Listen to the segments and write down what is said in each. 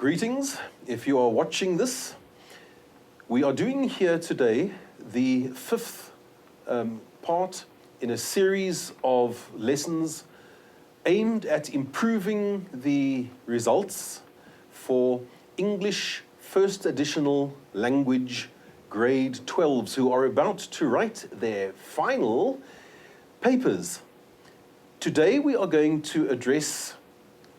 Greetings. If you are watching this, we are doing here today the fifth part in a series of lessons aimed at improving the results for English First Additional Language Grade 12s who are about to write their final papers. Today we are going to address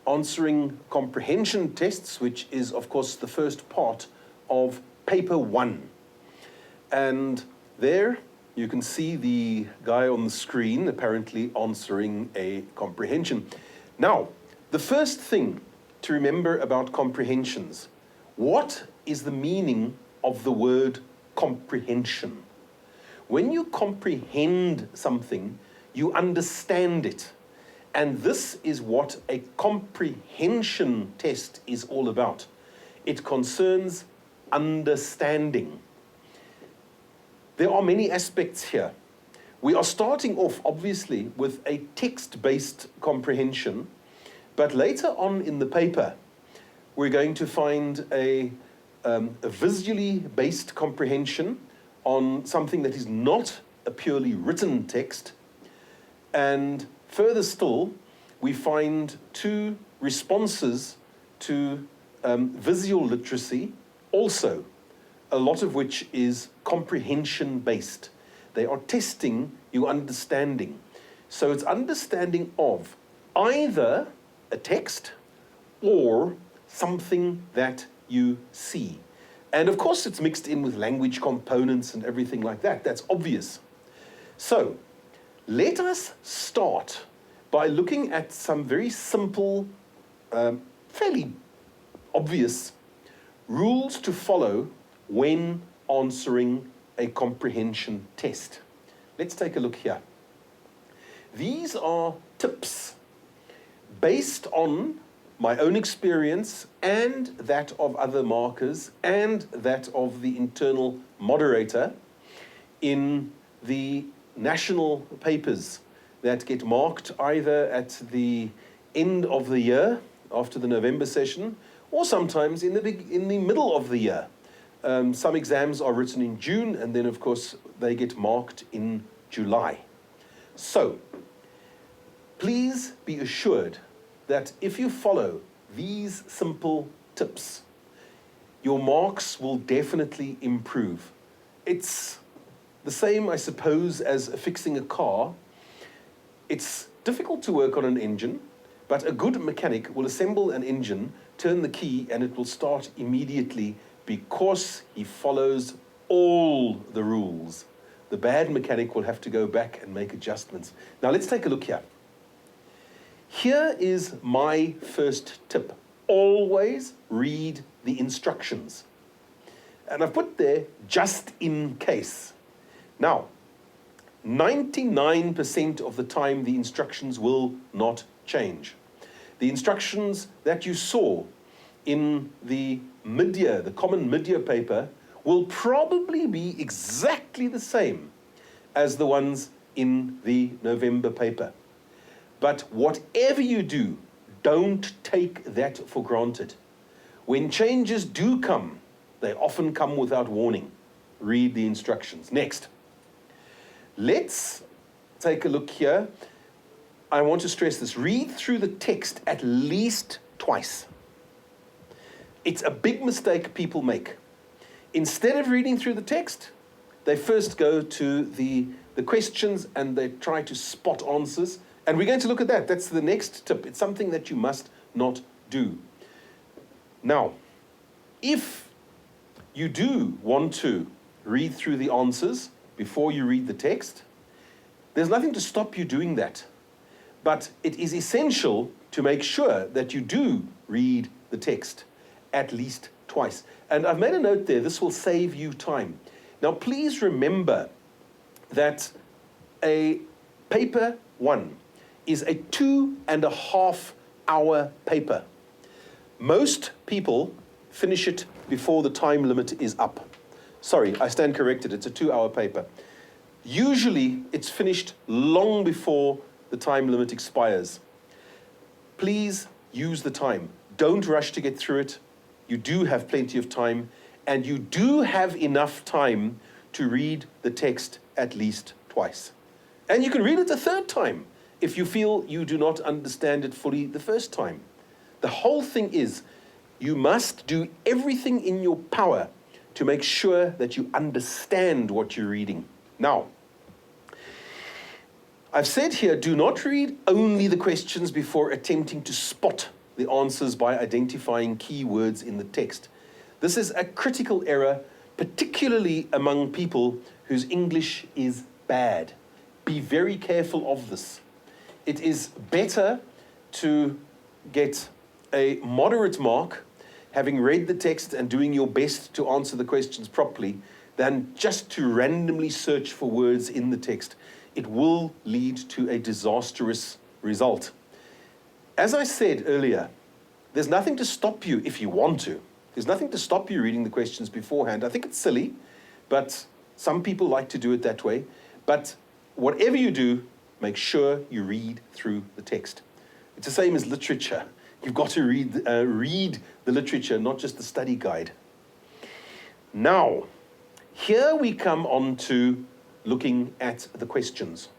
answering comprehension tests, which is, of course, the first part of paper 1. And there you can see the guy on the screen apparently answering a comprehension. Now, the first thing to remember about comprehensions: what is the meaning of the word comprehension? When you comprehend something, you understand it. And this is what a comprehension test is all about. It concerns understanding. There are many aspects here. We are starting off, obviously, with a text-based comprehension, but later on in the paper, we're going to find a visually based comprehension on something that is not a purely written text. And further still, we find two responses to visual literacy, also, a lot of which is comprehension-based. They are testing your understanding. So it's understanding of either a text or something that you see. And of course, it's mixed in with language components and everything like that. That's obvious. So, let us start by looking at some very simple, fairly obvious rules to follow when answering a comprehension test. Let's take a look here. These are tips based on my own experience and that of other markers and that of the internal moderator in the national papers that get marked either at the end of the year, after the November session, or sometimes in the middle of the year. Some exams are written in June, and then, of course, they get marked in July. So, please be assured that if you follow these simple tips, your marks will definitely improve. It's the same, I suppose, as fixing a car. It's difficult to work on an engine, but a good mechanic will assemble an engine, turn the key, and it will start immediately because he follows all the rules. The bad mechanic will have to go back and make adjustments. Now let's take a look here. Here is my first tip. Always read the instructions. And I've put there just in case. Now, 99% of the time the instructions will not change. The instructions that you saw in the mid-year, the common mid-year paper, will probably be exactly the same as the ones in the November paper. But whatever you do, don't take that for granted. When changes do come, they often come without warning. Read the instructions. Next. Let's take a look here. I want to stress this. Read through the text at least twice. It's a big mistake people make. Instead of reading through the text, they first go to the questions and they try to spot answers. And we're going to look at that. That's the next tip. It's something that you must not do. Now, if you do want to read through the answers before you read the text, there's nothing to stop you doing that. But it is essential to make sure that you do read the text at least twice. And I've made a note there, this will save you time. Now, please remember that a paper 1 is a 2.5 hour paper. Most people finish it before the time limit is up. Sorry, I stand corrected, it's a 2-hour paper. Usually, it's finished long before the time limit expires. Please use the time. Don't rush to get through it. you do have plenty of time, and you do have enough time to read the text at least twice. And you can read it a third time if you feel you do not understand it fully the first time. The whole thing is, you must do everything in your power to make sure that you understand what you're reading. Now, I've said here, do not read only the questions before attempting to spot the answers by identifying key words in the text. This is a critical error, particularly among people whose English is bad. Be very careful of this. It is better to get a moderate mark, having read the text and doing your best to answer the questions properly, than just to randomly search for words in the text. It will lead to a disastrous result. As I said earlier, there's nothing to stop you if you want to. There's nothing to stop you reading the questions beforehand. I think it's silly, but some people like to do it that way. But whatever you do, make sure you read through the text. It's the same as literature. You've got to read the literature, not just the study guide. Now, here we come on to looking at the questions.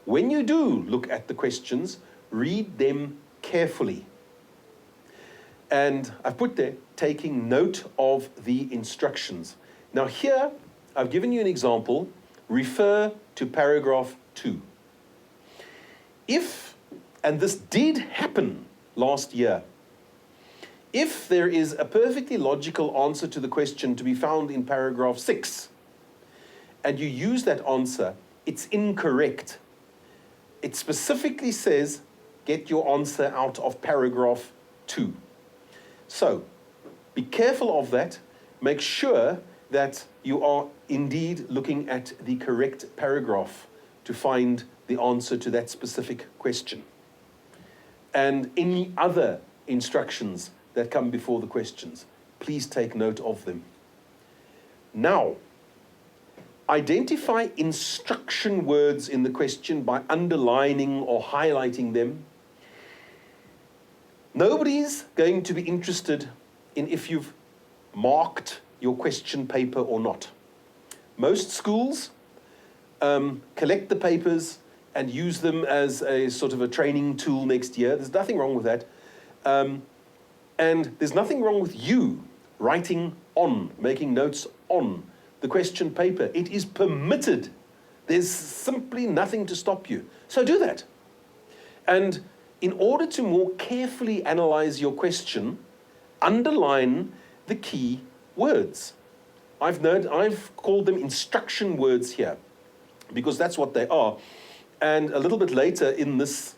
When you do look at the questions, read them carefully. And I've put there, taking note of the instructions. Now here, I've given you an example. Refer to paragraph 2. If, and this did happen last year, if there is a perfectly logical answer to the question to be found in paragraph 6, and you use that answer, it's incorrect. It specifically says, get your answer out of paragraph 2. So, be careful of that. Make sure that you are indeed looking at the correct paragraph to find the answer to that specific question. And any other instructions that come before the questions, please take note of them. Now, identify instruction words in the question by underlining or highlighting them. Nobody's going to be interested in if you've marked your question paper or not. Most schools collect the papers and use them as a sort of a training tool next year. There's nothing wrong with that. And there's nothing wrong with you writing on, making notes on the question paper. It is permitted. There's simply nothing to stop you. So do that. And in order to more carefully analyze your question, underline the key words. I've called them instruction words here, because that's what they are. And a little bit later in this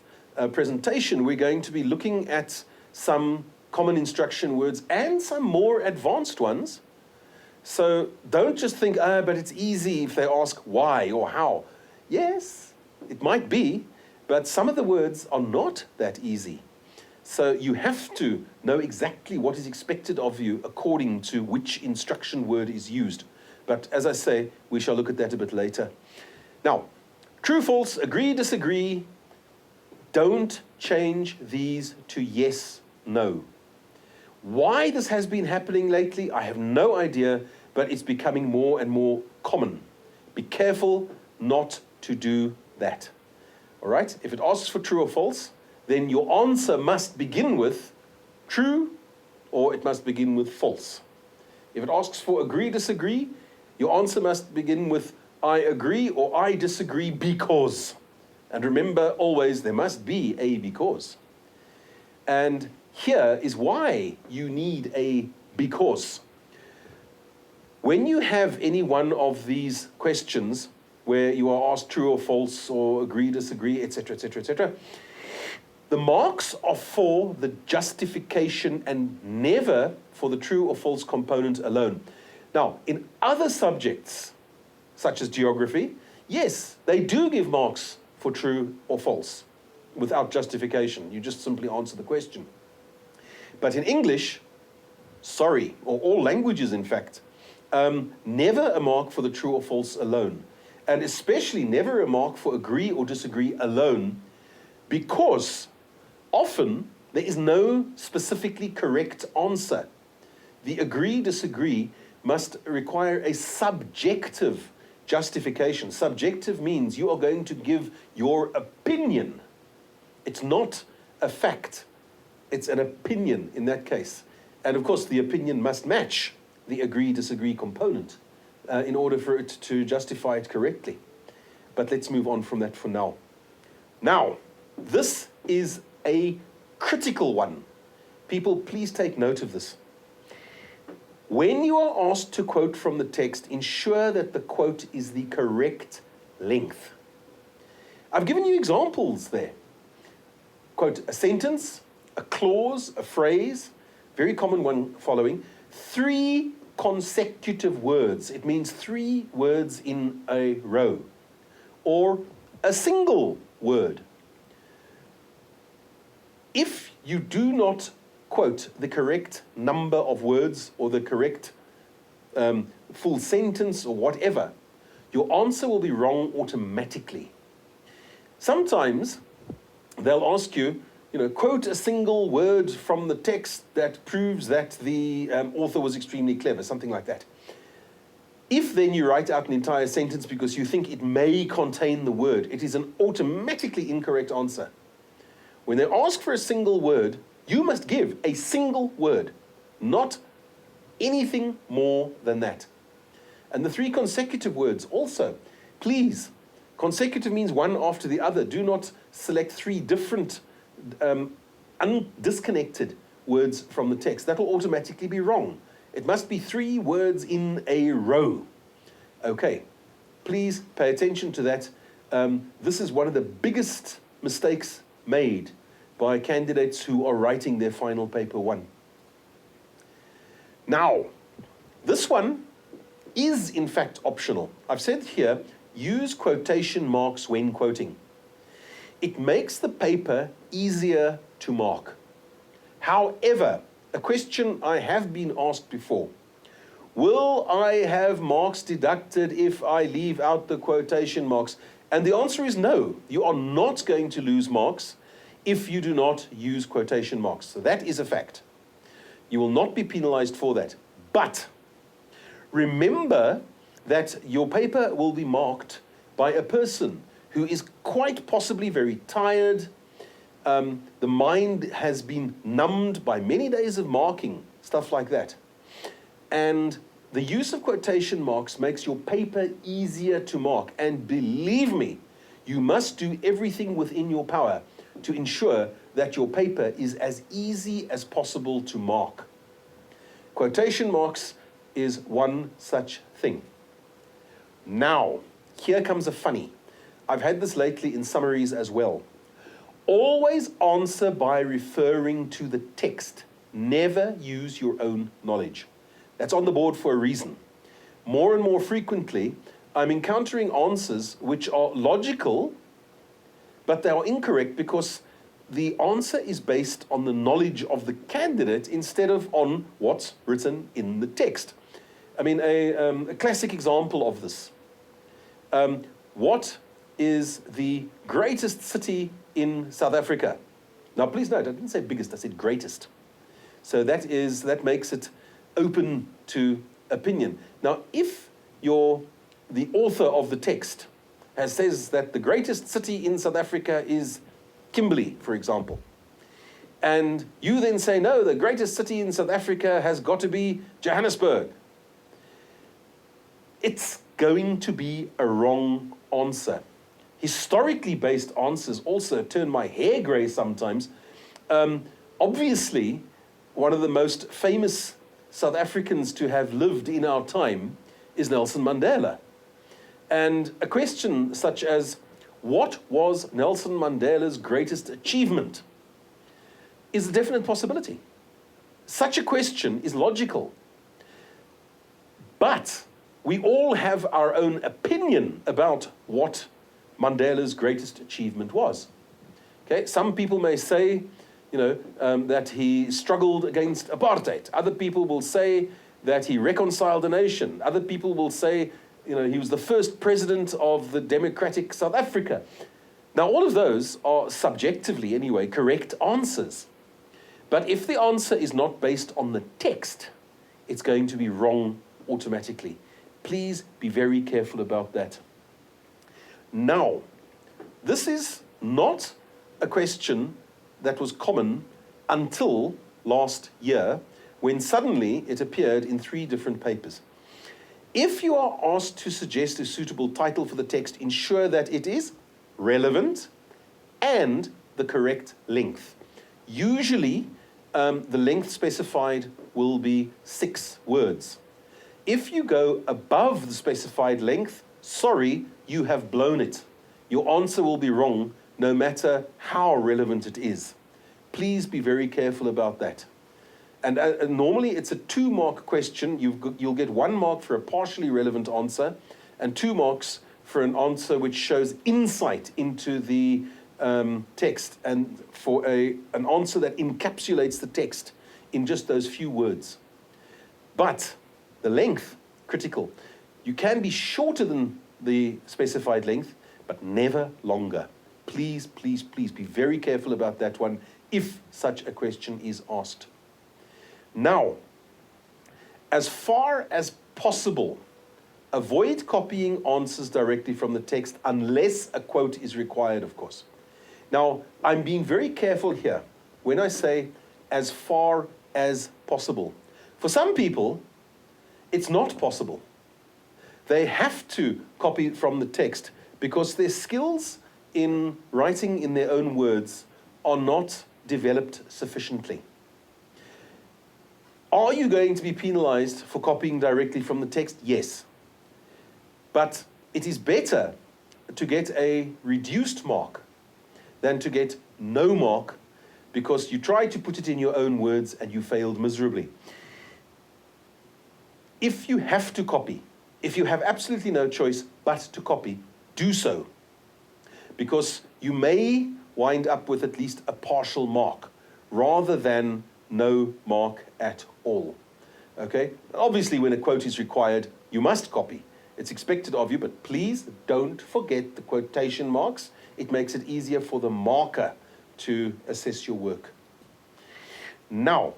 presentation, we're going to be looking at some common instruction words and some more advanced ones. So don't just think, but it's easy if they ask why or how. Yes, it might be, but some of the words are not that easy. So you have to know exactly what is expected of you according to which instruction word is used. But as I say, we shall look at that a bit later. Now, true, false, agree, disagree. Don't change these to yes, no. Why this has been happening lately, I have no idea, but it's becoming more and more common. Be careful not to do that. All right? If it asks for true or false, then your answer must begin with true, or it must begin with false. If it asks for agree, disagree, your answer must begin with I agree or I disagree because. And remember, always, there must be a because. And here is why you need a because. When you have any one of these questions where you are asked true or false or agree, disagree, etc., etc., etc., the marks are for the justification and never for the true or false component alone. Now, in other subjects, such as geography, yes, they do give marks for true or false without justification. You just simply answer the question. But in English, sorry, or all languages in fact, never a mark for the true or false alone. And especially never a mark for agree or disagree alone, because often there is no specifically correct answer. the agree-disagree must require a subjective justification. Subjective means you are going to give your opinion. It's not a fact. It's an opinion in that case. And of course, the opinion must match the agree-disagree component in order for it to justify it correctly. But let's move on from that for now. Now, this is a critical one. People, please take note of this. When you are asked to quote from the text, ensure that the quote is the correct length. I've given you examples there. Quote, a sentence, a clause, a phrase, very common one following, 3 consecutive words. It means 3 words in a row. Or a single word. If you do not quote the correct number of words or the correct full sentence or whatever, your answer will be wrong automatically. Sometimes they'll ask you, quote a single word from the text that proves that the author was extremely clever, something like that. If then you write out an entire sentence because you think it may contain the word, it is an automatically incorrect answer. When they ask for a single word, you must give a single word, not anything more than that. And the 3 consecutive words also, please, consecutive means one after the other. Do not select 3 different undisconnected words from the text. That will automatically be wrong. It must be 3 words in a row. Okay, please pay attention to that. This is one of the biggest mistakes made by candidates who are writing their final paper 1. Now, this one is in fact optional. I've said here, use quotation marks when quoting. It makes the paper easier to mark. However, a question I have been asked before, will I have marks deducted if I leave out the quotation marks? And the answer is no. You are not going to lose marks if you do not use quotation marks. So that is a fact. You will not be penalized for that. But remember that your paper will be marked by a person who is quite possibly very tired. The mind has been numbed by many days of marking, stuff like that. And the use of quotation marks makes your paper easier to mark. And believe me, you must do everything within your power to ensure that your paper is as easy as possible to mark. Quotation marks is one such thing. Now, here comes a funny. I've had this lately in summaries as well. Always answer by referring to the text. Never use your own knowledge. That's on the board for a reason. More and more frequently, I'm encountering answers which are logical, but they are incorrect because the answer is based on the knowledge of the candidate instead of on what's written in the text. I mean, a classic example of this. What is the greatest city in South Africa? Now, please note, I didn't say biggest, I said greatest. So that makes it open to opinion. Now, if the author of the text says that the greatest city in South Africa is Kimberley, for example, and you then say, no, the greatest city in South Africa has got to be Johannesburg, it's going to be a wrong answer. Historically based answers also turn my hair grey sometimes. Obviously, one of the most famous South Africans to have lived in our time is Nelson Mandela. And a question such as, what was Nelson Mandela's greatest achievement, is a definite possibility. Such a question is logical. But we all have our own opinion about what Mandela's greatest achievement was. Okay, some people may say, that he struggled against apartheid. Other people will say that he reconciled a nation. Other people will say, he was the first president of the democratic South Africa. Now, all of those are subjectively, anyway, correct answers. But if the answer is not based on the text, it's going to be wrong automatically. Please be very careful about that. Now, this is not a question that was common until last year, when suddenly it appeared in 3 different papers. If you are asked to suggest a suitable title for the text, ensure that it is relevant and the correct length. Usually, the length specified will be 6 words. If you go above the specified length, sorry, you have blown it. Your answer will be wrong, no matter how relevant it is. Please be very careful about that. And normally it's a 2-mark question. You'll get 1 mark for a partially relevant answer and 2 marks for an answer which shows insight into the text, and for an answer that encapsulates the text in just those few words. But the length, critical. You can be shorter than the specified length, but never longer. Please, please, please be very careful about that one if such a question is asked. Now, as far as possible, avoid copying answers directly from the text unless a quote is required, of course. Now, I'm being very careful here when I say as far as possible. For some people, it's not possible. They have to copy from the text because their skills in writing in their own words are not developed sufficiently. Are you going to be penalized for copying directly from the text? Yes. But it is better to get a reduced mark than to get no mark because you tried to put it in your own words and you failed miserably. If you have to copy, if you have absolutely no choice but to copy, do so. Because you may wind up with at least a partial mark rather than no mark at all. Okay? Obviously, when a quote is required, you must copy. It's expected of you, but please don't forget the quotation marks. It makes it easier for the marker to assess your work. Now,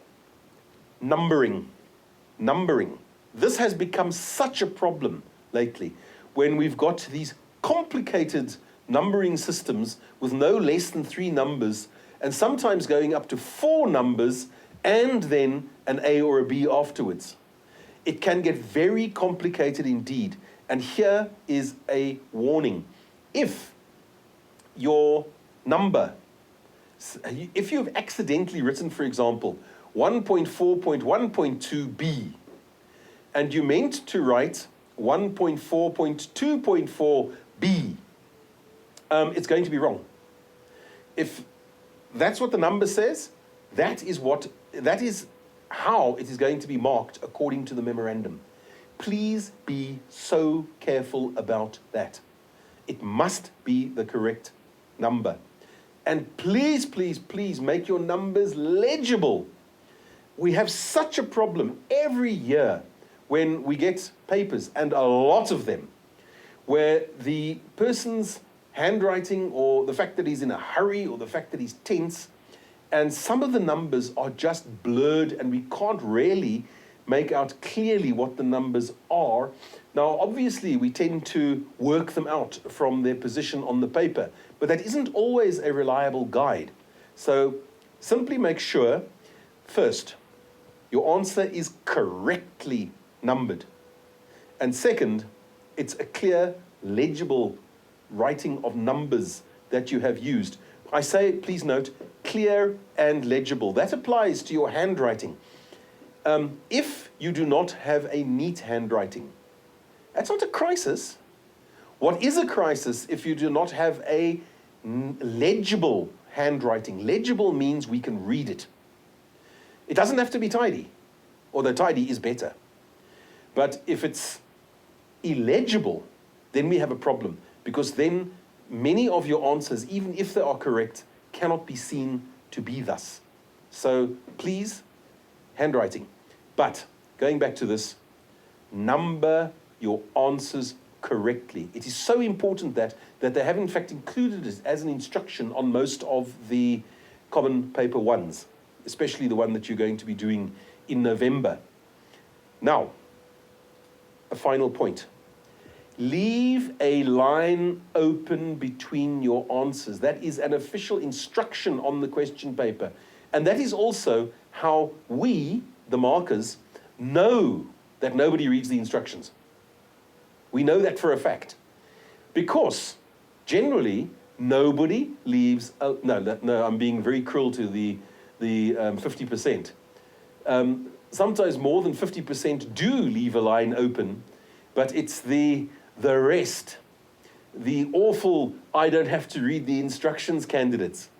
numbering. Numbering. This has become such a problem lately when we've got these complicated numbering systems with no less than 3 numbers and sometimes going up to 4 numbers and then an A or a B afterwards. It can get very complicated indeed. And here is a warning. If your number, if you've accidentally written, for example, 1.4.1.2b, and you meant to write 1.4.2.4b, it's going to be wrong. If that's what the number says, that is how it is going to be marked according to the memorandum. Please be so careful about that. It must be the correct number. And please, please, please make your numbers legible. We have such a problem every year when we get papers, and a lot of them, where the person's handwriting or the fact that he's in a hurry or the fact that he's tense, and some of the numbers are just blurred and we can't really make out clearly what the numbers are. Now, obviously, we tend to work them out from their position on the paper, but that isn't always a reliable guide. So simply make sure, first, your answer is correctly numbered. And second, it's a clear, legible writing of numbers that you have used. I say, please note, clear and legible. That applies to your handwriting. If you do not have a neat handwriting, that's not a crisis. What is a crisis if you do not have a legible handwriting? Legible means we can read it. It doesn't have to be tidy, although tidy is better. But if it's illegible, then we have a problem, because then many of your answers, even if they are correct, cannot be seen to be thus. So please, handwriting. But going back to this, number your answers correctly. It is so important that they have in fact included it as an instruction on most of the common paper ones, especially the one that you're going to be doing in November. Now, a final point. Leave a line open between your answers. That is an official instruction on the question paper. And that is also how we, the markers, know that nobody reads the instructions. We know that for a fact. Because generally, nobody leaves, no, I'm being very cruel to the 50%. Sometimes more than 50% do leave a line open, but it's the rest, the awful, I don't have to read the instructions candidates.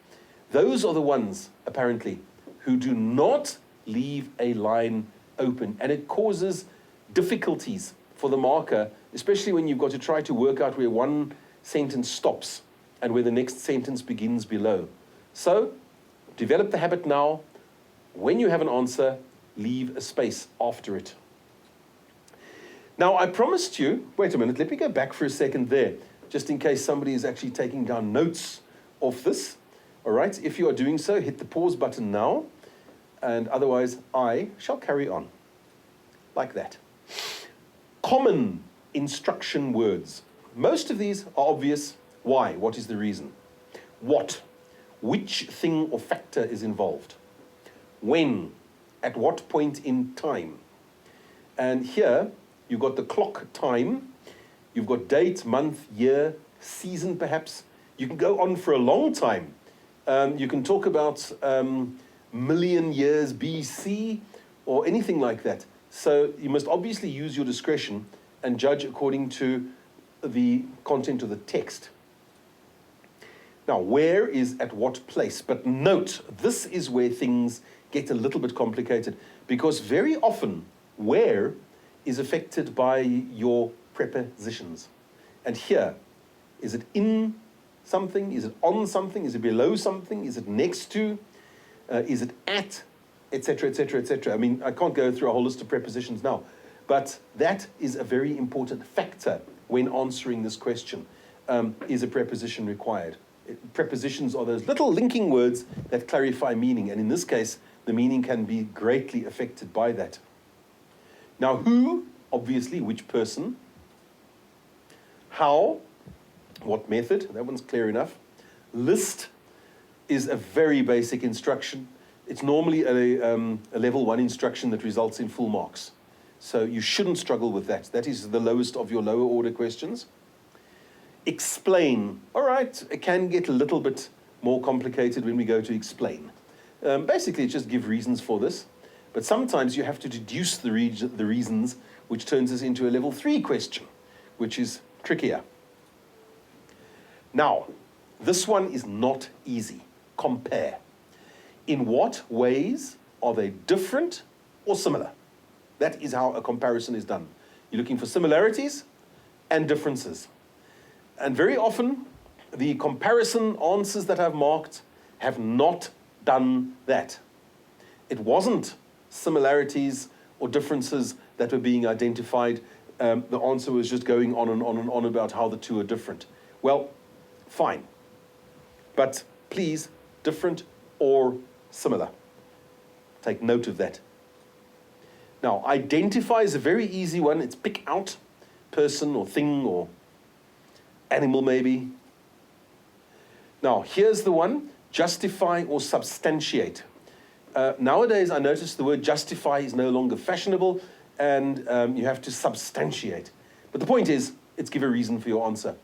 Those are the ones, apparently, who do not leave a line open. And it causes difficulties for the marker, especially when you've got to try to work out where one sentence stops and where the next sentence begins below. So, develop the habit now. When you have an answer, leave a space after it. Now, I promised you, wait a minute, let me go back for a second there, just in case somebody is actually taking down notes of this. All right, if you are doing so, hit the pause button now, and otherwise I shall carry on, like that. Common instruction words. Most of these are obvious. Why? What is the reason? What? Which thing or factor is involved? When? At what point in time? And here, you've got the clock time, you've got date, month, year, season perhaps. You can go on for a long time. You can talk about million years BC or anything like that. So you must obviously use your discretion and judge according to the content of the text. Now, where is at what place? But note, this is where things get a little bit complicated, because very often where is affected by your prepositions. And here, is it in something? Is it on something? Is it below something? Is it next to? Is it at? Etc., etc., etc. I mean, I can't go through a whole list of prepositions now, but that is a very important factor when answering this question. Is a preposition required? Prepositions are those little linking words that clarify meaning, and in this case, the meaning can be greatly affected by that. Now, who, obviously, which person? How, what method? That one's clear enough. List is a very basic instruction. It's normally a level 1 instruction that results in full marks. So you shouldn't struggle with that. That is the lowest of your lower order questions. Explain. All right, it can get a little bit more complicated when we go to explain. Basically, just give reasons for this. But sometimes you have to deduce the reasons, which turns us into a level 3 question, which is trickier. Now, this one is not easy. Compare. In what ways are they different or similar? That is how a comparison is done. You're looking for similarities and differences. And very often, the comparison answers that I've marked have not done that. It wasn't similarities or differences that were being identified. The answer was just going on and on and on about how the two are different. Well, fine. But please, different or similar. Take note of that. Now, identify is a very easy one. It's pick out person or thing or animal maybe. Now, here's the one, justify or substantiate. Nowadays, I notice the word justify is no longer fashionable, and you have to substantiate. But the point is, it's give a reason for your answer,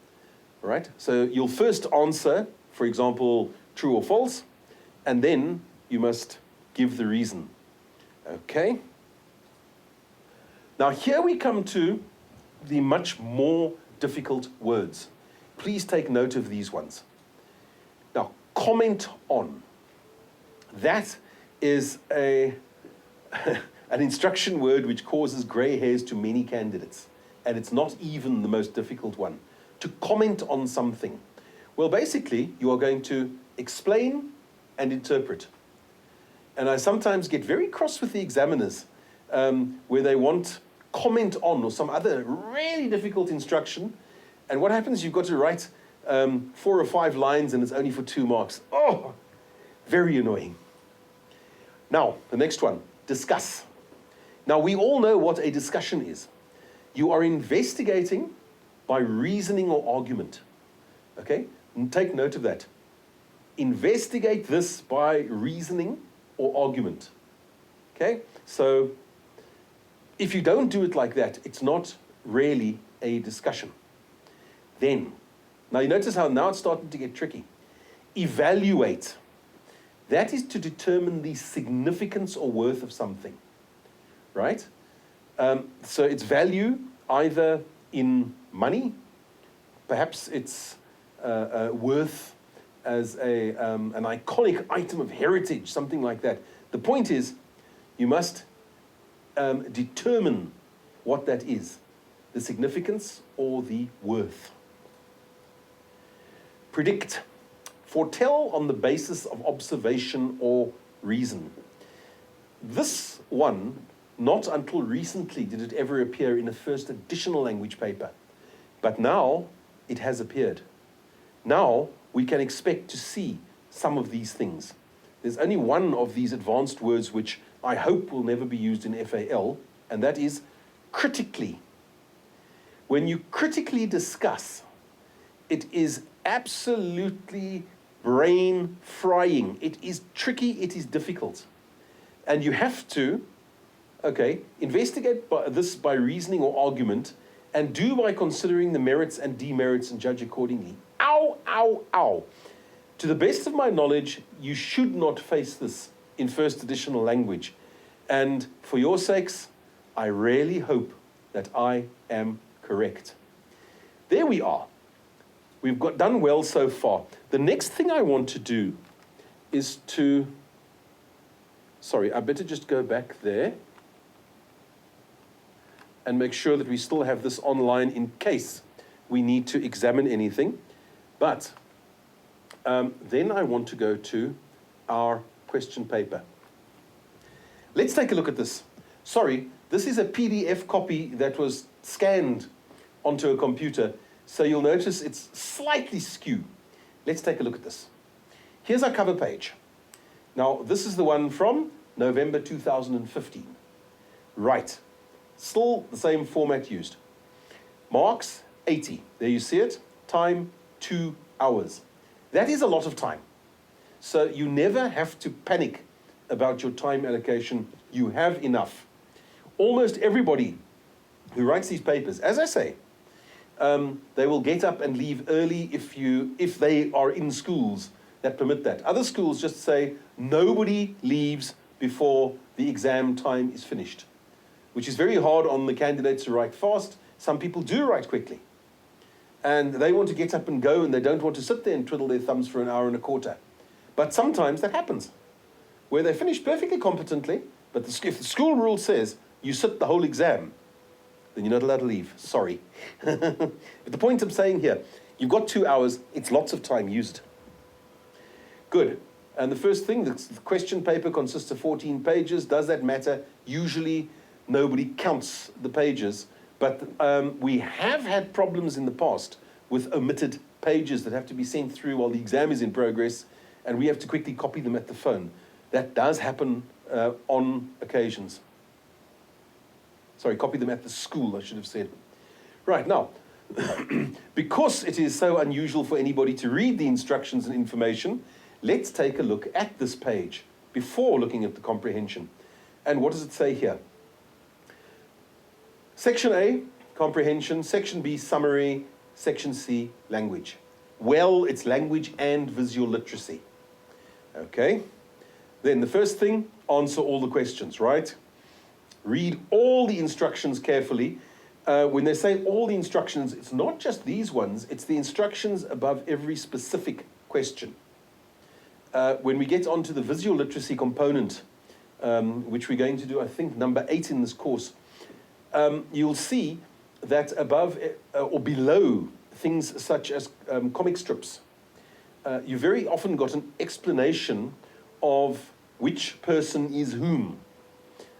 all right? So you'll first answer, for example, true or false, and then you must give the reason, okay? Now, here we come to the much more difficult words. Please take note of these ones. Now, comment on. That is an instruction word which causes grey hairs to many candidates, and it's not even the most difficult one. To comment on something. Well, basically, you are going to explain and interpret. And I sometimes get very cross with the examiners where they want comment on or some other really difficult instruction. And what happens, you've got to write 4 or 5 lines and it's only for 2 marks. Oh, very annoying. Now, the next one, discuss. Now, we all know what a discussion is. You are investigating by reasoning or argument. Okay? And take note of that. Investigate this by reasoning or argument. Okay? So, if you don't do it like that, it's not really a discussion. Then, now you notice how now it's starting to get tricky. Evaluate. That is to determine the significance or worth of something, right? So it's value either in money, perhaps it's worth as an iconic item of heritage, something like that. The point is, you must determine what that is, the significance or the worth. Predict. Foretell on the basis of observation or reason. This one, not until recently did it ever appear in a first additional language paper, but now it has appeared. Now we can expect to see some of these things. There's only one of these advanced words which I hope will never be used in FAL, and that is critically. When you critically discuss, it is absolutely brain frying. It is tricky, it is difficult. And you have to, investigate this by reasoning or argument, and do by considering the merits and demerits and judge accordingly. Ow, ow, ow. To the best of my knowledge, you should not face this in first additional language. And for your sakes, I really hope that I am correct. There we are. We've done well so far. The next thing I want to do is to, sorry, I better just go back there and make sure that we still have this online in case we need to examine anything. But then I want to go to our question paper. Let's take a look at this. Sorry, this is a PDF copy that was scanned onto a computer. So you'll notice it's slightly skew. Let's take a look at this. Here's our cover page. Now, this is the one from November 2015. Right. Still the same format used. Marks, 80. There you see it. Time, 2 hours. That is a lot of time. So you never have to panic about your time allocation. You have enough. Almost everybody who writes these papers, as I say, they will get up and leave early if they are in schools that permit that. Other schools just say nobody leaves before the exam time is finished, which is very hard on the candidates to write fast. Some people do write quickly. And they want to get up and go, and they don't want to sit there and twiddle their thumbs for an hour and a quarter. But sometimes that happens, where they finish perfectly competently, but if the school rule says you sit the whole exam, then you're not allowed to leave. Sorry. But the point I'm saying here, you've got 2 hours, it's lots of time used. Good. And the first thing, the question paper consists of 14 pages. Does that matter? Usually nobody counts the pages, but we have had problems in the past with omitted pages that have to be sent through while the exam is in progress, and we have to quickly copy them at the phone. That does happen on occasions. Sorry, copy them at the school, I should have said. Right, now, because it is so unusual for anybody to read the instructions and information, let's take a look at this page before looking at the comprehension. And what does it say here? Section A, comprehension. Section B, summary. Section C, language. Well, it's language and visual literacy. Okay. Then the first thing, answer all the questions, right? Read all the instructions carefully. When they say all the instructions, it's not just these ones, it's the instructions above every specific question. When we get onto the visual literacy component, which we're going to do, I think, number 8 in this course, you'll see that above or below things such as comic strips, you very often got an explanation of which person is whom.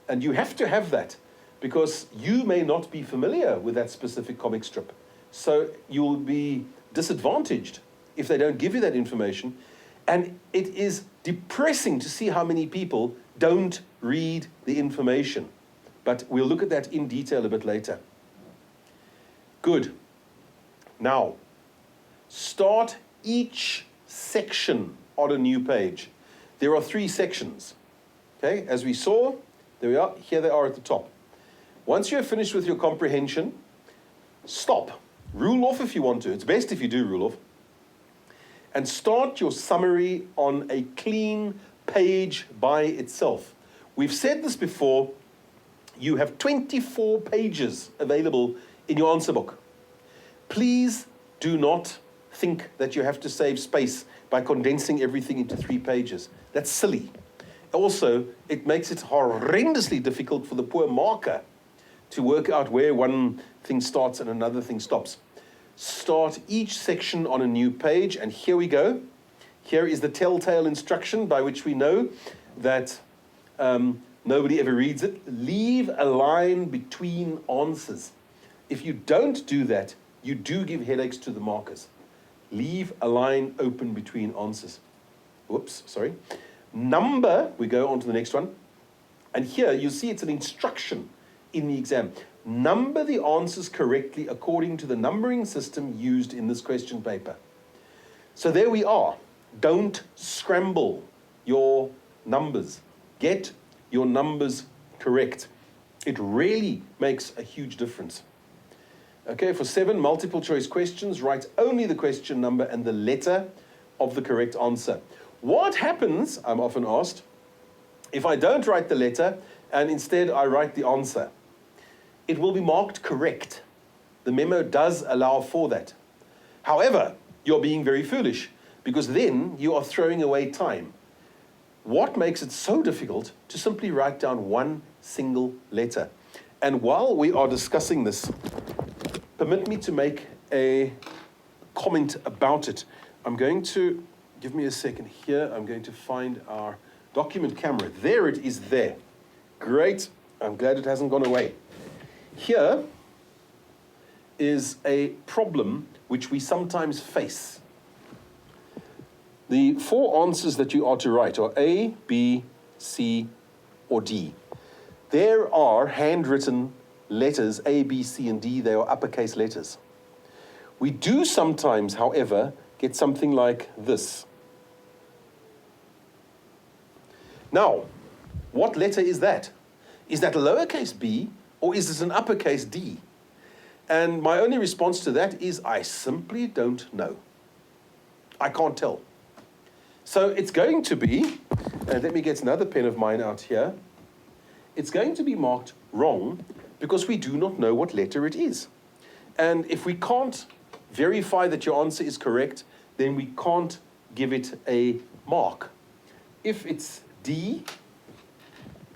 And you have to have that because you may not be familiar with that specific comic strip. So you'll be disadvantaged if they don't give you that information. And it is depressing to see how many people don't read the information. but we'll look at that in detail a bit later. Good. Now, start each section on a new page. There are 3 sections. Okay, as we saw, there we are, here they are at the top. Once you're finished with your comprehension, stop. Rule off if you want to. It's best if you do rule off. And start your summary on a clean page by itself. We've said this before, you have 24 pages available in your answer book. Please do not think that you have to save space by condensing everything into 3 pages. That's silly. Also, it makes it horrendously difficult for the poor marker to work out where one thing starts and another thing stops. Start each section on a new page, and here we go. Here is the telltale instruction by which we know that nobody ever reads it. Leave a line between answers. If you don't do that, you do give headaches to the markers. Leave a line open between answers. Whoops, sorry. Number, we go on to the next one. And here you see it's an instruction in the exam. Number the answers correctly according to the numbering system used in this question paper. So there we are. Don't scramble your numbers. Get your numbers correct. It really makes a huge difference. Okay, for 7 multiple choice questions, write only the question number and the letter of the correct answer. What happens, I'm often asked, if I don't write the letter and instead I write the answer? It will be marked correct. The memo does allow for that. However, you're being very foolish because then you are throwing away time. What makes it so difficult to simply write down one single letter? And while we are discussing this, permit me to make a comment about it. I'm going to, give me a second here, I'm going to find our document camera. There it is there. Great, I'm glad it hasn't gone away. Here is a problem which we sometimes face. The 4 answers that you are to write are A, B, C, or D. There are handwritten letters, A, B, C, and D. They are uppercase letters. We do sometimes, however, get something like this. Now, what letter is that? Is that a lowercase b, or is it an uppercase D? And my only response to that is I simply don't know. I can't tell. So it's going to be, and let me get another pen of mine out here, it's going to be marked wrong because we do not know what letter it is. And if we can't verify that your answer is correct, then we can't give it a mark. If it's D,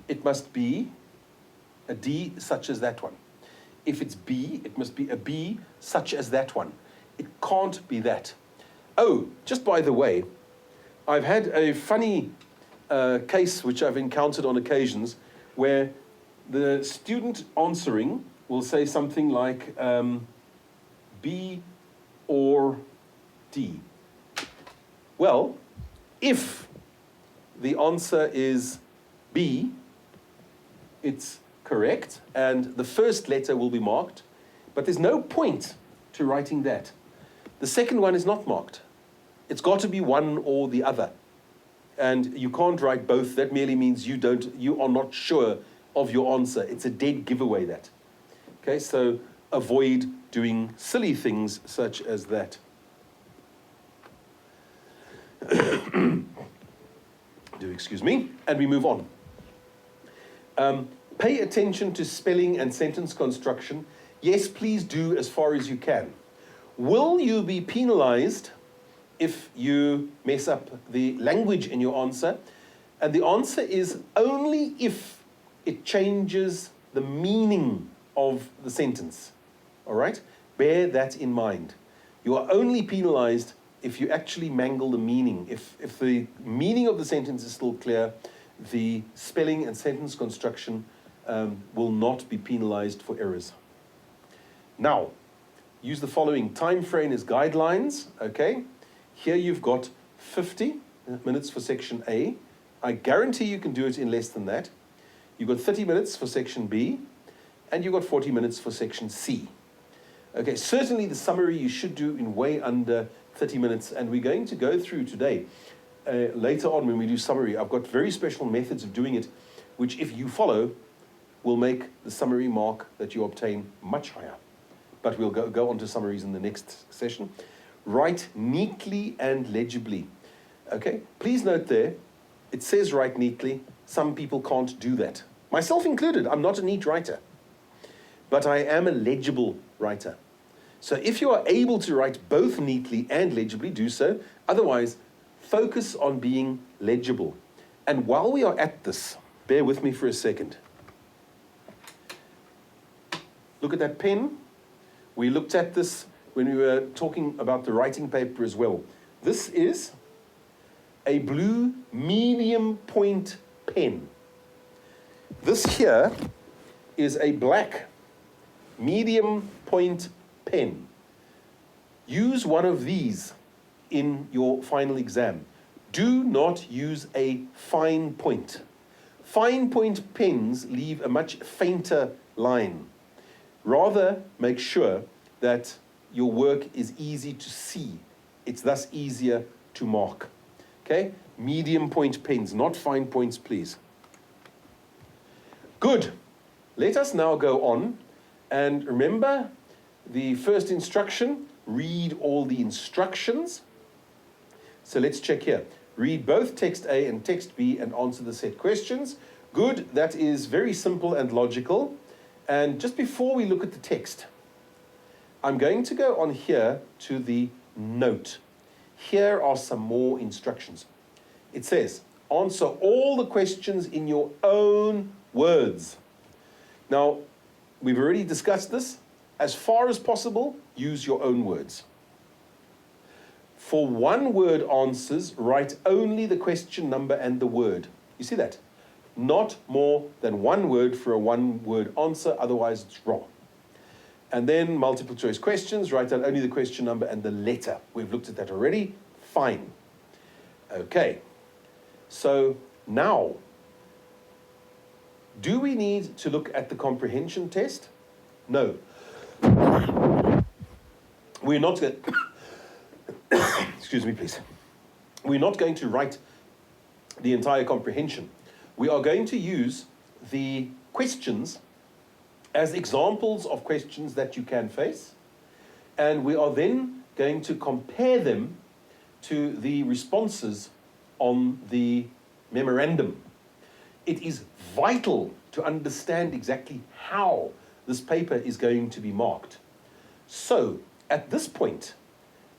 it must be a D such as that one. If it's B, it must be a B such as that one. It can't be that. Oh, just by the way, I've had a funny case which I've encountered on occasions where the student answering will say something like B or D. Well, if the answer is B, it's correct, and the first letter will be marked, but there's no point to writing that. The second one is not marked. It's got to be one or the other. And you can't write both. That merely means you are not sure of your answer. It's a dead giveaway, that. Okay, so avoid doing silly things such as that. Do excuse me, and we move on. Pay attention to spelling and sentence construction. Yes, please do as far as you can. Will you be penalized if you mess up the language in your answer? And the answer is only if it changes the meaning of the sentence. All right? Bear that in mind. You are only penalized if you actually mangle the meaning. If the meaning of the sentence is still clear, the spelling and sentence construction will not be penalized for errors. Now, use the following time frame as guidelines, okay? Here you've got 50 minutes for section A. I guarantee you can do it in less than that. You've got 30 minutes for section B, and you've got 40 minutes for section C. Okay, certainly the summary you should do in way under 30 minutes, and we're going to go through today. Later on when we do summary, I've got very special methods of doing it, which if you follow, will make the summary mark that you obtain much higher. But we'll go on to summaries in the next session. Write neatly and legibly. Okay, please note there, it says write neatly. Some people can't do that. Myself included, I'm not a neat writer. But I am a legible writer. So if you are able to write both neatly and legibly, do so. Otherwise, focus on being legible. And while we are at this, bear with me for a second. Look at that pen. We looked at this when we were talking about the writing paper as well. This is a blue medium point pen. This here is a black medium point pen. Use one of these in your final exam. Do not use a fine point. Fine point pens leave a much fainter line. Rather, make sure that your work is easy to see. It's thus easier to mark. Okay? Medium point pens, not fine points, please. Good. Let us now go on and remember the first instruction, read all the instructions. So let's check here. Read both text A and text B and answer the set questions. Good, that is very simple and logical. And just before we look at the text, I'm going to go on here to the note. Here are some more instructions. It says, answer all the questions in your own words. Now, we've already discussed this. As far as possible, use your own words. For one-word answers, write only the question number and the word. You see that? Not more than one word for a one-word answer, otherwise it's wrong. And then multiple choice questions, write down only the question number and the letter. We've looked at that already. Fine. Okay. So now, do we need to look at the comprehension test? No. We're not going to, excuse me, please. We're not going to write the entire comprehension. We are going to use the questions as examples of questions that you can face, and we are then going to compare them to the responses on the memorandum. It is vital to understand exactly how this paper is going to be marked. So, at this point,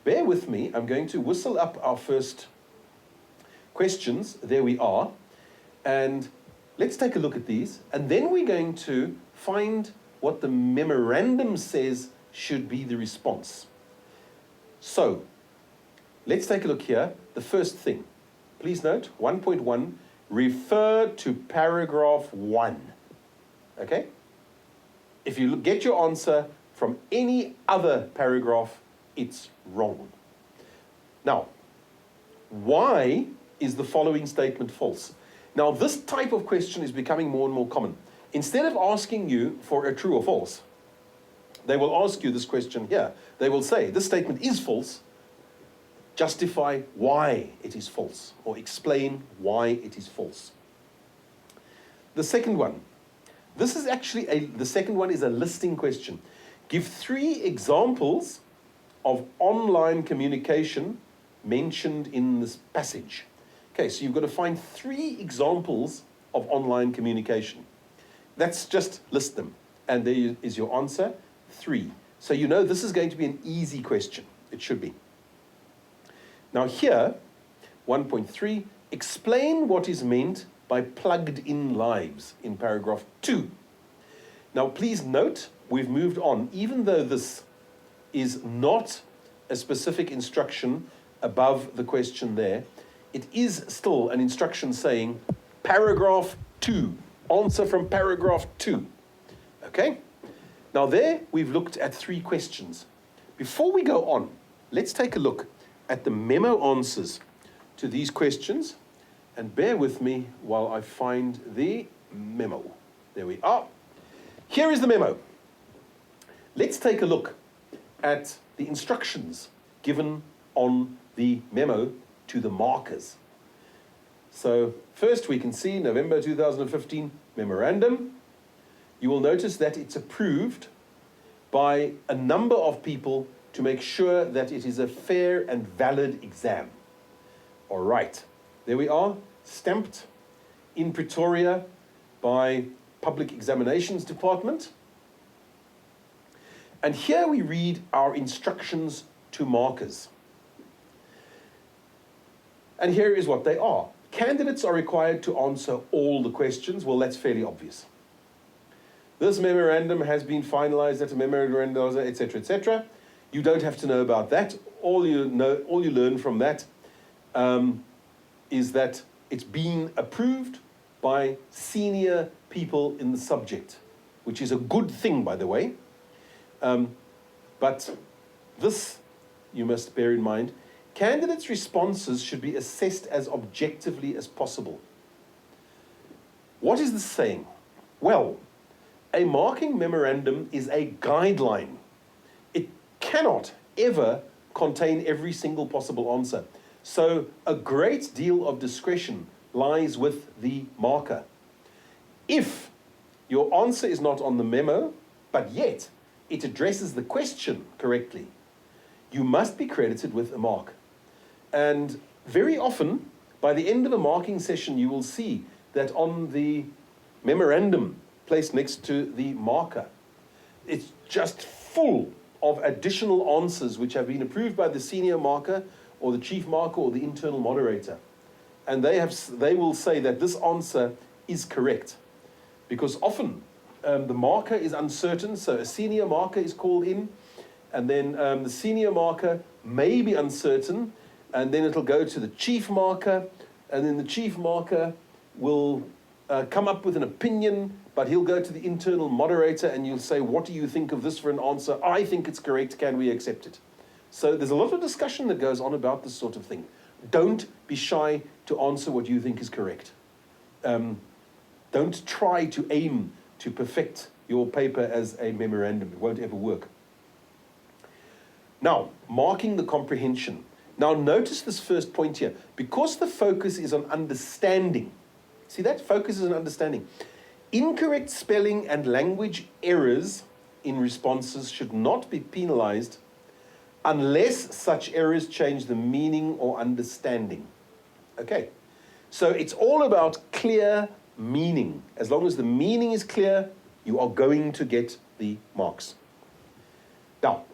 bear with me, I'm going to whistle up our first questions. There we are. And let's take a look at these. And then we're going to find what the memorandum says should be the response. So, let's take a look here. The first thing. Please note, 1.1, refer to paragraph 1. Okay? If you get your answer from any other paragraph, it's wrong. Now, why is the following statement false? Now, this type of question is becoming more and more common. Instead of asking you for a true or false, they will ask you this question here. They will say, this statement is false. Justify why it is false, or explain why it is false. The second one. This is actually the second one is a listing question. Give 3 examples of online communication mentioned in this passage. Okay, so you've got to find 3 examples of online communication. That's just list them. And there is your answer, 3. So you know this is going to be an easy question. It should be. Now here, 1.3, explain what is meant by plugged-in lives in paragraph 2. Now please note, we've moved on. Even though this is not a specific instruction above the question there, it is still an instruction saying paragraph 2, answer from paragraph 2. Okay? Now there, we've looked at 3 questions. Before we go on, let's take a look at the memo answers to these questions. And bear with me while I find the memo. There we are. Here is the memo. Let's take a look at the instructions given on the memo to the markers. So first we can see November 2015 memorandum. You will notice that it's approved by a number of people to make sure that it is a fair and valid exam. All right, there we are, stamped in Pretoria by Public Examinations Department. And here we read our instructions to markers. And here is what they are. Candidates are required to answer all the questions. Well, that's fairly obvious. This memorandum has been finalized at a memorandum, etc., etc. You don't have to know about that. All you learn from that is that it's been approved by senior people in the subject, which is a good thing, by the way. But this, you must bear in mind, candidates' responses should be assessed as objectively as possible. What is this saying? Well, a marking memorandum is a guideline. It cannot ever contain every single possible answer. So a great deal of discretion lies with the marker. If your answer is not on the memo, but yet it addresses the question correctly, you must be credited with a mark. And very often, by the end of a marking session, you will see that on the memorandum placed next to the marker, it's just full of additional answers which have been approved by the senior marker or the chief marker or the internal moderator. And they will say that this answer is correct. Because often the marker is uncertain, so a senior marker is called in, and then the senior marker may be uncertain, and then it'll go to the chief marker, and then the chief marker will come up with an opinion, but he'll go to the internal moderator and you'll say, what do you think of this for an answer? I think it's correct, can we accept it? So there's a lot of discussion that goes on about this sort of thing. Don't be shy to answer what you think is correct. Don't try to aim to perfect your paper as a memorandum. It won't ever work. Now, marking the comprehension. Now notice this first point here. Because the focus is on understanding, see that? Focus is on understanding. Incorrect spelling and language errors in responses should not be penalized unless such errors change the meaning or understanding. Okay, so it's all about clear meaning. As long as the meaning is clear, you are going to get the marks. Now,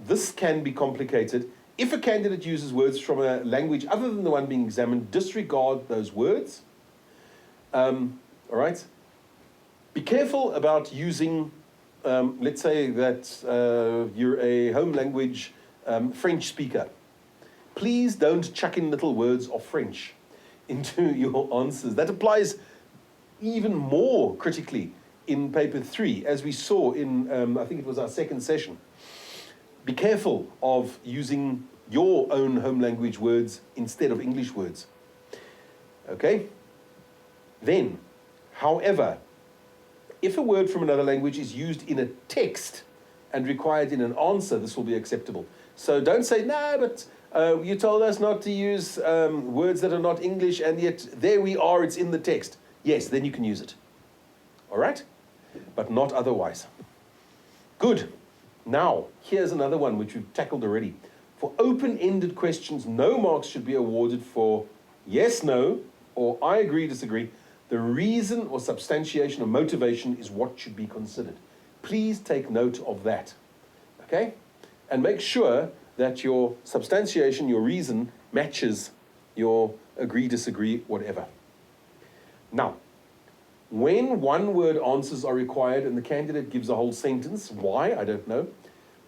this can be complicated. If a candidate uses words from a language other than the one being examined, disregard those words. All right? Be careful about using, let's say that you're a home language French speaker. Please don't chuck in little words of French into your answers. That applies even more critically in paper 3, as we saw in, I think it was our second session. Be careful of using your own home language words instead of English words. Okay? Then, however, if a word from another language is used in a text and required in an answer, this will be acceptable. So don't say, no, but you told us not to use words that are not English, and yet there we are, it's in the text. Yes, then you can use it. All right? But not otherwise. Good. Now, here's another one which we've tackled already. For open-ended questions, no marks should be awarded for yes, no, or I agree, disagree. The reason or substantiation or motivation is what should be considered. Please take note of that, okay? And make sure that your substantiation, your reason, matches your agree, disagree, whatever. Now, when one-word answers are required and the candidate gives a whole sentence, why, I don't know,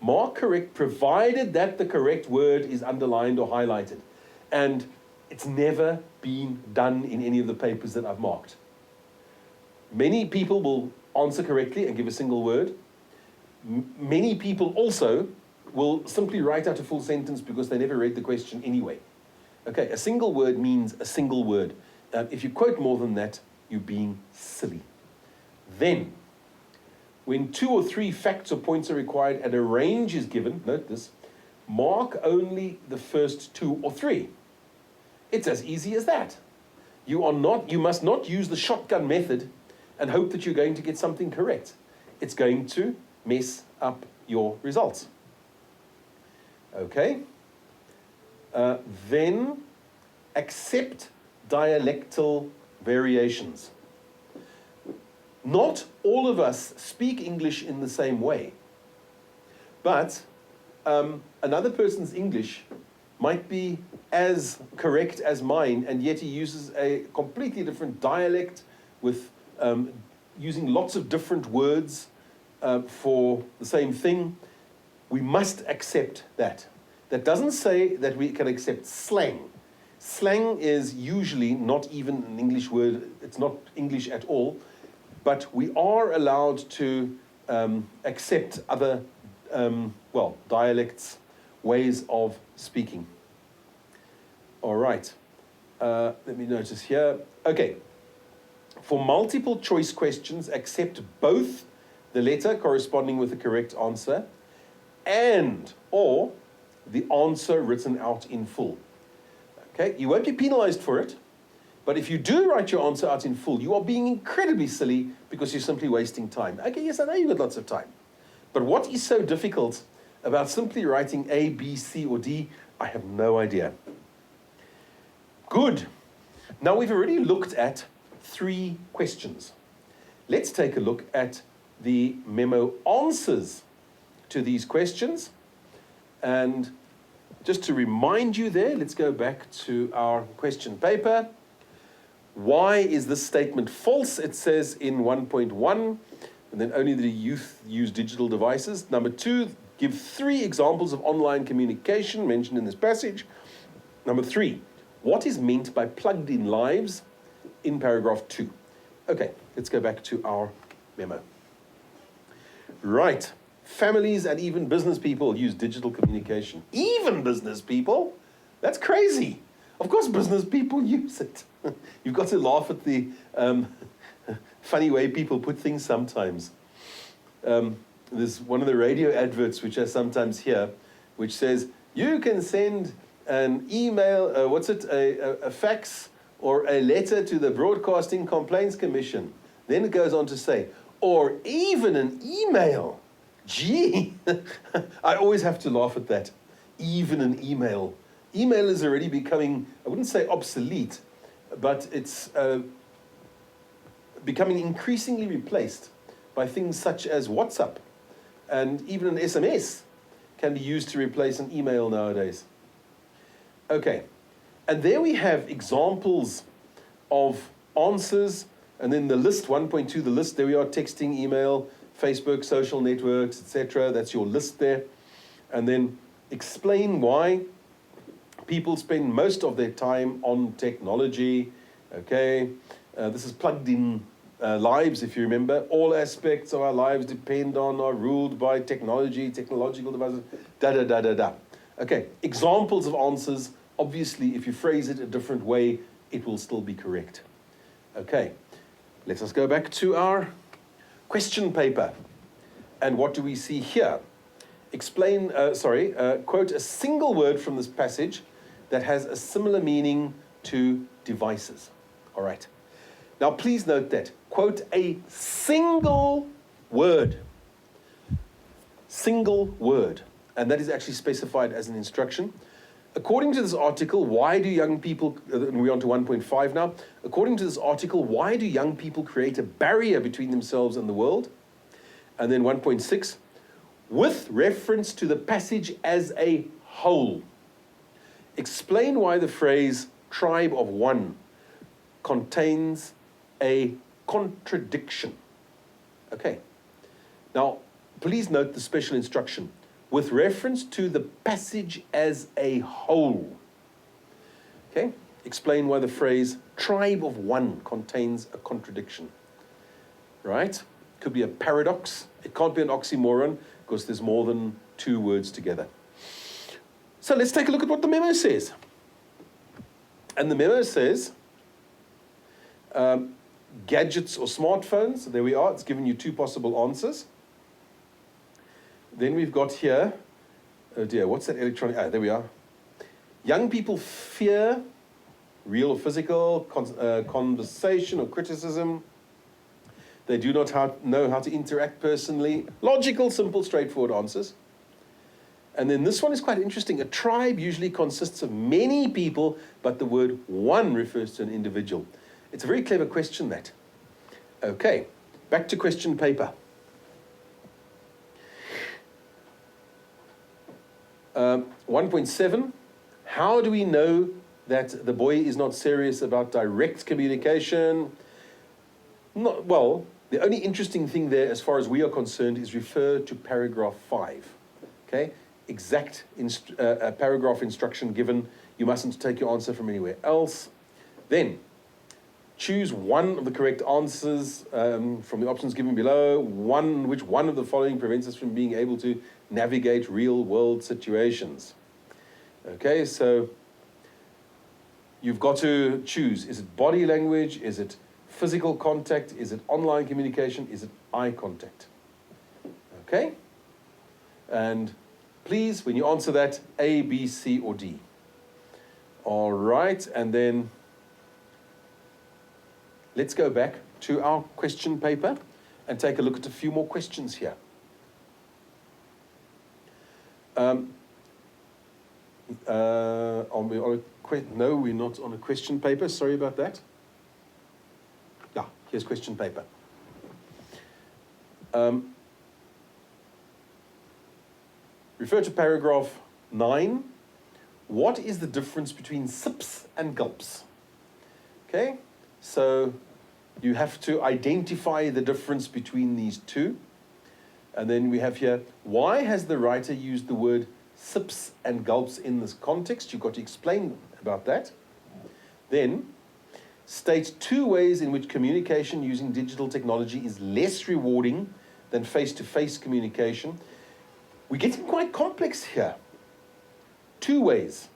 mark correct provided that the correct word is underlined or highlighted. And it's never been done in any of the papers that I've marked. Many people will answer correctly and give a single word. Many people also will simply write out a full sentence because they never read the question anyway. Okay, a single word means a single word. If you quote more than that, you're being silly. Then, when 2 or 3 facts or points are required and a range is given, note this, mark only the first 2 or 3. It's as easy as that. You must not use the shotgun method and hope that you're going to get something correct. It's going to mess up your results. Okay? Then accept dialectal variations. Not all of us speak English in the same way, but another person's English might be as correct as mine, and yet he uses a completely different dialect with using lots of different words for the same thing. We must accept that. That doesn't say that we can accept slang. Slang is usually not even an English word. It's not English at all. But we are allowed to accept other, dialects, ways of speaking. All right. Let me notice here. Okay. For multiple choice questions, accept both the letter corresponding with the correct answer and or the answer written out in full. Okay, you won't be penalized for it, but if you do write your answer out in full, you are being incredibly silly because you're simply wasting time. Okay, yes, I know you've got lots of time. But what is so difficult about simply writing A, B, C, or D? I have no idea. Good. Now we've already looked at 3 questions. Let's take a look at the memo answers to these questions. And just to remind you there, let's go back to our question paper. Why is this statement false? It says in 1.1, and then only the youth use digital devices. Number 2, give 3 examples of online communication mentioned in this passage. Number 3, what is meant by plugged-in lives in paragraph 2? Okay, let's go back to our memo. Right. Families and even business people use digital communication. Even business people? That's crazy. Of course business people use it. You've got to laugh at the funny way people put things sometimes. There's one of the radio adverts which I sometimes hear, which says, you can send an email, a fax or a letter to the Broadcasting Complaints Commission. Then it goes on to say, or even an email. Gee, I always have to laugh at that. Even an email. Email is already becoming, I wouldn't say obsolete, but it's becoming increasingly replaced by things such as WhatsApp. And even an SMS can be used to replace an email nowadays. Okay, and there we have examples of answers, and then the list, 1.2, the list, there we are, texting, email, Facebook, social networks, etc. That's your list there. And then explain why people spend most of their time on technology. Okay, this is plugged in lives, if you remember. All aspects of our lives depend on, are ruled by technology, technological devices, da-da-da-da-da. Okay, examples of answers. Obviously, if you phrase it a different way, it will still be correct. Okay, let us go back to our question paper. And what do we see here? Quote a single word from this passage that has a similar meaning to devices. All right. Now, please note that. Quote a single word. Single word. And that is actually specified as an instruction. According to this article, why do young people, and we're on to 1.5 now. According to this article, why do young people create a barrier between themselves and the world? And then 1.6, with reference to the passage as a whole, explain why the phrase tribe of one contains a contradiction. Okay. Now, please note the special instruction. With reference to the passage as a whole. Okay? Explain why the phrase tribe of one contains a contradiction. Right? Could be a paradox. It can't be an oxymoron because there's more than 2 words together. So let's take a look at what the memo says. And the memo says, gadgets or smartphones. So there we are. It's given you two possible answers. Then we've got here, oh dear, what's that electronic? Ah, there we are. Young people fear real or physical conversation or criticism. They do not know how to interact personally. Logical, simple, straightforward answers. And then this one is quite interesting. A tribe usually consists of many people, but the word one refers to an individual. It's a very clever question, that. Okay, back to question paper. 1.7, how do we know that the boy is not serious about direct communication? Well, the only interesting thing there, as far as we are concerned, is refer to paragraph 5. Okay, exact paragraph instruction given. You mustn't take your answer from anywhere else. Then, choose one of the correct answers from the options given below. Which one of the following prevents us from being able to navigate real-world situations? Okay, so you've got to choose. Is it body language? Is it physical contact? Is it online communication? Is it eye contact? Okay? And please, when you answer that, A, B, C, or D. All right, and then let's go back to our question paper and take a look at a few more questions here. No, we're not on a question paper. Sorry about that. Yeah, here's question paper. Refer to paragraph 9. What is the difference between sips and gulps? Okay, so you have to identify the difference between these two. And then we have here, why has the writer used the word sips and gulps in this context? You've got to explain about that. Then, state 2 ways in which communication using digital technology is less rewarding than face-to-face communication. We're getting quite complex here. 2 ways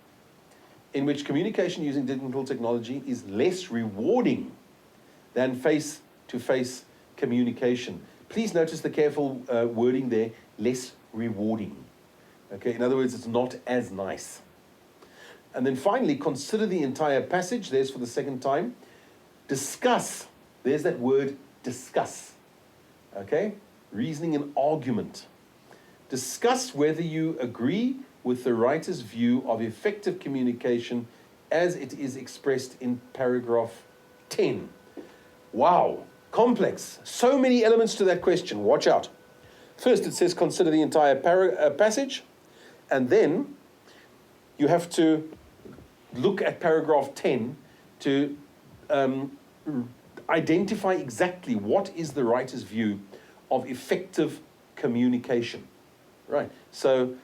in which communication using digital technology is less rewarding than face-to-face communication. Please notice the careful wording there, less rewarding. Okay, in other words, it's not as nice. And then finally, consider the entire passage. There's for the second time. Discuss. There's that word, discuss. Okay, reasoning and argument. Discuss whether you agree with the writer's view of effective communication as it is expressed in paragraph 10. Wow, complex. So many elements to that question. Watch out. First, it says consider the entire passage, and then you have to look at paragraph 10 to identify exactly what is the writer's view of effective communication. Right, so,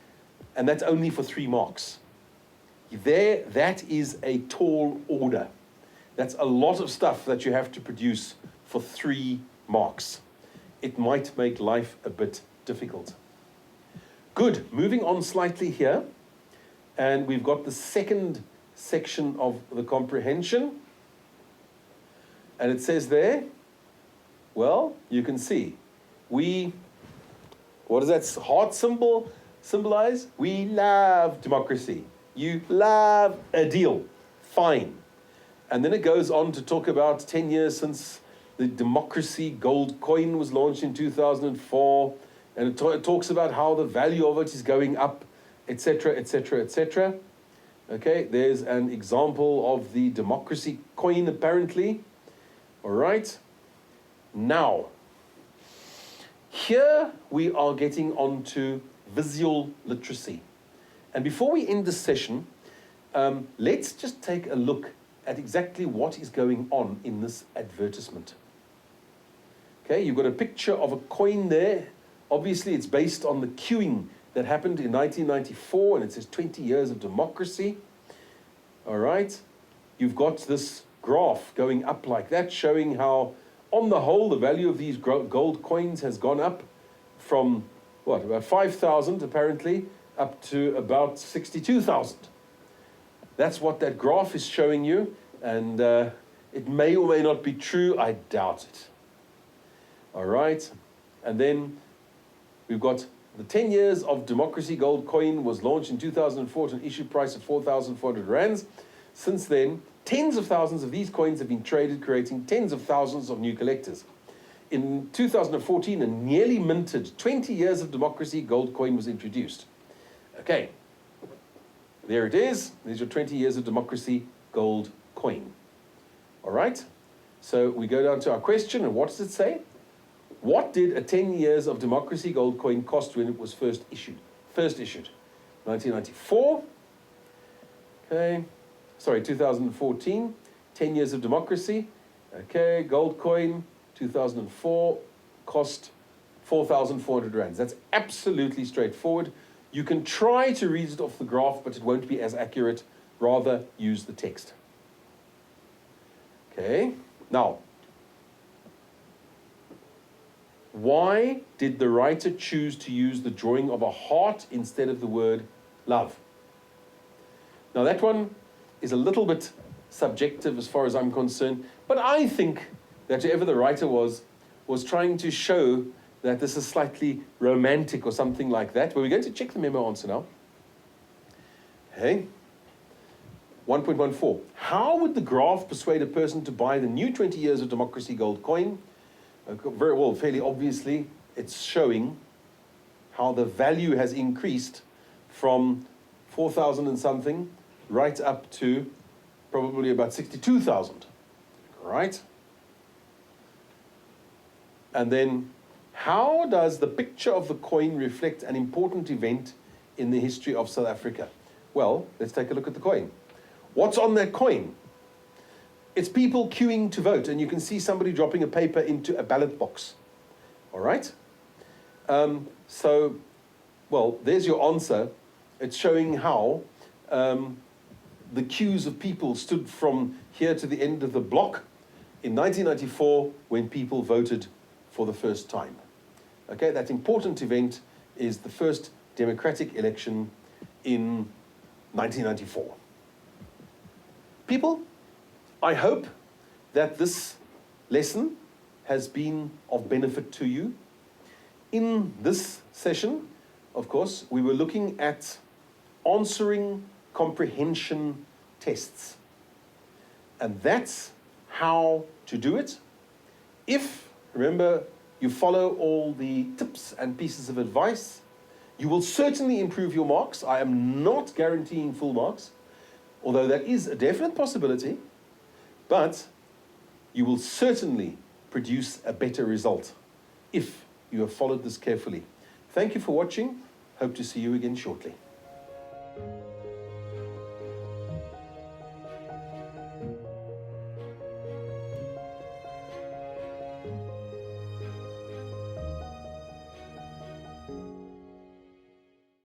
and that's only for 3 marks. That is a tall order. That's a lot of stuff that you have to produce for 3 marks. It might make life a bit difficult. Good, moving on slightly here. And we've got the second section of the comprehension. And it says there, well, you can see, what does that heart symbol symbolize? We love democracy. You love a deal. Fine. And then it goes on to talk about 10 years since the democracy gold coin was launched in 2004. And it talks about how the value of it is going up, etc., etc., etc. Okay, there's an example of the democracy coin, apparently. All right. Now, here we are getting on to visual literacy. And before we end this session, let's just take a look at exactly what is going on in this advertisement. Okay, you've got a picture of a coin there. Obviously, it's based on the queuing that happened in 1994, and it says 20 years of democracy. All right, you've got this graph going up like that, showing how, on the whole, the value of these gold coins has gone up from, what, about 5,000 apparently, up to about 62,000. That's what that graph is showing you. And It may or may not be true. I doubt it. All right. And then we've got the 10 years of democracy gold coin was launched in 2004 at an issue price of 4,400 rands. Since then, tens of thousands of these coins have been traded, creating tens of thousands of new collectors. In 2014, a nearly minted 20 years of democracy gold coin was introduced. Okay, there it is. There's your 20 years of democracy gold coin. All right, so we go down to our question, and what does it say? What did a 10 years of democracy gold coin cost when it was first issued? 1994. Okay, sorry, 2014. 10 years of democracy. Okay, gold coin, 2004, cost 4,400 rands. That's absolutely straightforward. You can try to read it off the graph, but it won't be as accurate. Rather, use the text. Okay, now, why did the writer choose to use the drawing of a heart instead of the word love? Now, that one is a little bit subjective as far as I'm concerned, but I think that whoever the writer was trying to show that this is slightly romantic or something like that. But we're going to check the memo answer now. Okay. 1.14. How would the graph persuade a person to buy the new 20 years of democracy gold coin? Very well, fairly obviously, it's showing how the value has increased from 4,000 and something right up to probably about 62,000. Right? And then, how does the picture of the coin reflect an important event in the history of South Africa? Well, let's take a look at the coin. What's on that coin? It's people queuing to vote, and you can see somebody dropping a paper into a ballot box. All right? Well, there's your answer. It's showing how the queues of people stood from here to the end of the block in 1994 when people voted for the first time. Okay, that important event is the first democratic election in 1994. People, I hope that this lesson has been of benefit to you. In this session, of course, we were looking at answering comprehension tests. And that's how to do it. If, remember, you follow all the tips and pieces of advice, you will certainly improve your marks. I am not guaranteeing full marks, although that is a definite possibility, but you will certainly produce a better result if you have followed this carefully. Thank you for watching. Hope to see you again shortly.